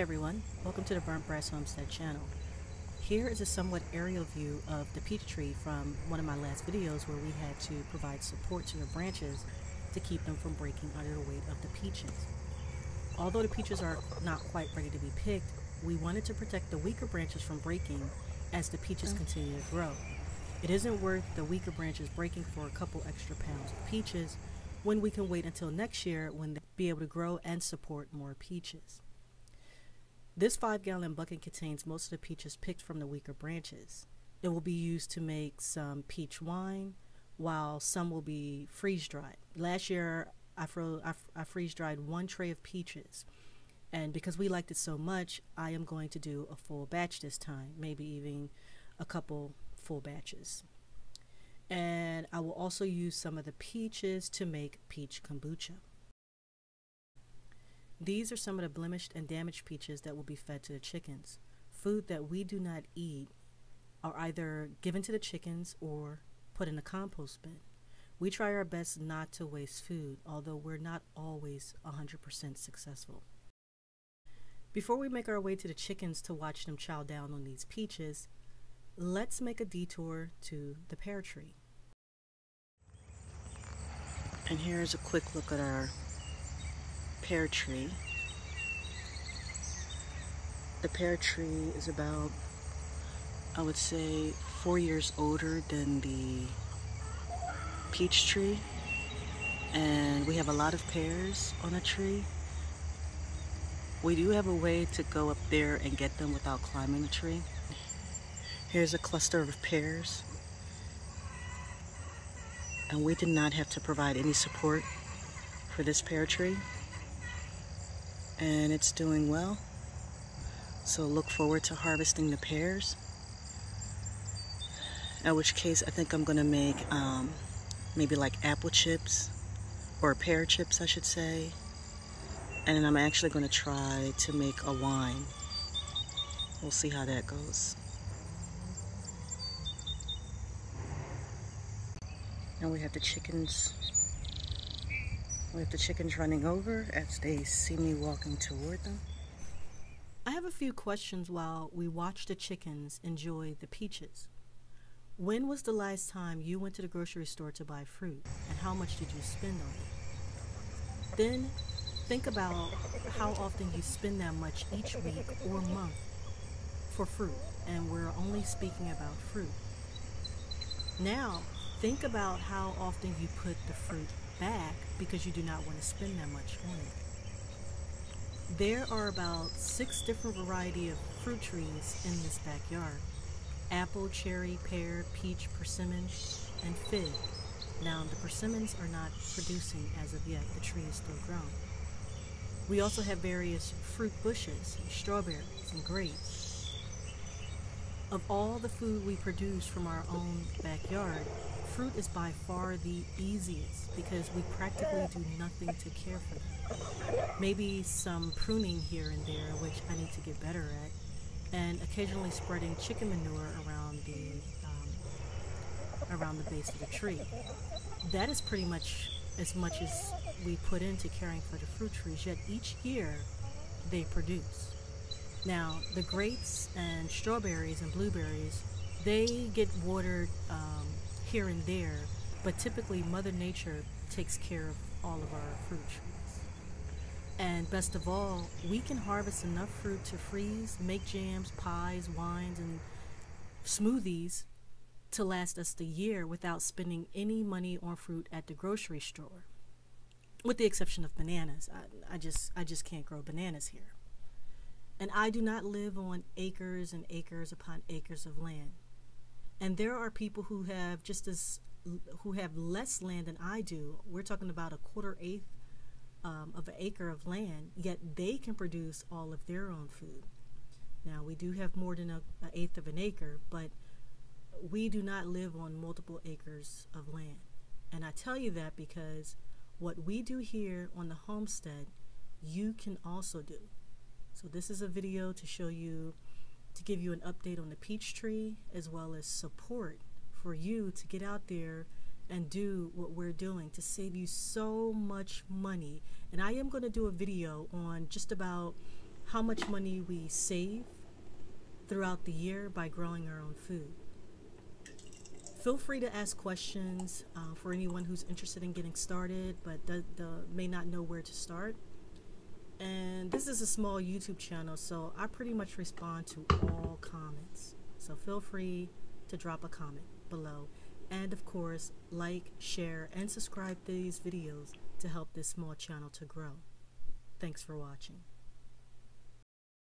everyone, welcome to the Burnt Brass Homestead channel. Here is a somewhat aerial view of the peach tree from one of my last videos where we had to provide support to the branches to keep them from breaking under the weight of the peaches. Although the peaches are not quite ready to be picked, we wanted to protect the weaker branches from breaking as the peaches continue to grow. It isn't worth the weaker branches breaking for a couple extra pounds of peaches when we can wait until next year when they'll be able to grow and support more peaches. This 5-gallon bucket contains most of the peaches picked from the weaker branches. It will be used to make some peach wine, while some will be freeze-dried. Last year, I freeze-dried 1 tray of peaches, and because we liked it so much, I am going to do a full batch this time, maybe even a couple full batches. And I will also use some of the peaches to make peach kombucha. These are some of the blemished and damaged peaches that will be fed to the chickens. Food that we do not eat are either given to the chickens or put in a compost bin. We try our best not to waste food, although we're not always 100% successful. Before we make our way to the chickens to watch them chow down on these peaches, let's make a detour to the pear tree. And here's a quick look at our pear tree. The pear tree is about, I would say, 4 years older than the peach tree, and we have a lot of pears on the tree. We do have a way to go up there and get them without climbing the tree. Here's a cluster of pears, and we did not have to provide any support for this pear tree, and it's doing well. So look forward to harvesting the pears, in which case I think I'm gonna make maybe like apple chips, or pear chips I should say, and then I'm actually gonna try to make a wine. We'll see how that goes. And we have the chickens. We have the chickens running over as they see me walking toward them. I have a few questions while we watch the chickens enjoy the peaches. When was the last time you went to the grocery store to buy fruit, and how much did you spend on it? Then think about how often you spend that much each week or month for fruit, and we're only speaking about fruit. Now, think about how often you put the fruit back because you do not want to spend that much on it. There are about 6 different varieties of fruit trees in this backyard: apple, cherry, pear, peach, persimmon, and fig. Now, the persimmons are not producing as of yet. The tree is still growing. We also have various fruit bushes, strawberries, and grapes. Of all the food we produce from our own backyard, fruit is by far the easiest because we practically do nothing to care for them. Maybe some pruning here and there, which I need to get better at, and occasionally spreading chicken manure around the base of the tree. That is pretty much as we put into caring for the fruit trees, yet each year they produce. Now, the grapes and strawberries and blueberries, they get watered here and there, but typically Mother Nature takes care of all of our fruit trees. And best of all, we can harvest enough fruit to freeze, make jams, pies, wines, and smoothies to last us the year without spending any money on fruit at the grocery store, with the exception of bananas. I just can't grow bananas here. And I do not live on acres and acres upon acres of land. And there are people who have less land than I do. We're talking about a 1/4 of an acre of land, yet they can produce all of their own food. Now, we do have more than an 1/8 of an acre, but we do not live on multiple acres of land. And I tell you that because what we do here on the homestead, you can also do. So this is a video to show you, to give you an update on the peach tree, as well as support for you to get out there and do what we're doing to save you so much money. And I am going to do a video on just about how much money we save throughout the year by growing our own food. Feel free to ask questions for anyone who's interested in getting started but may not know where to start. And this is a small YouTube channel, so I pretty much respond to all comments. So feel free to drop a comment below. And of course, like, share, and subscribe to these videos to help this small channel to grow. Thanks for watching.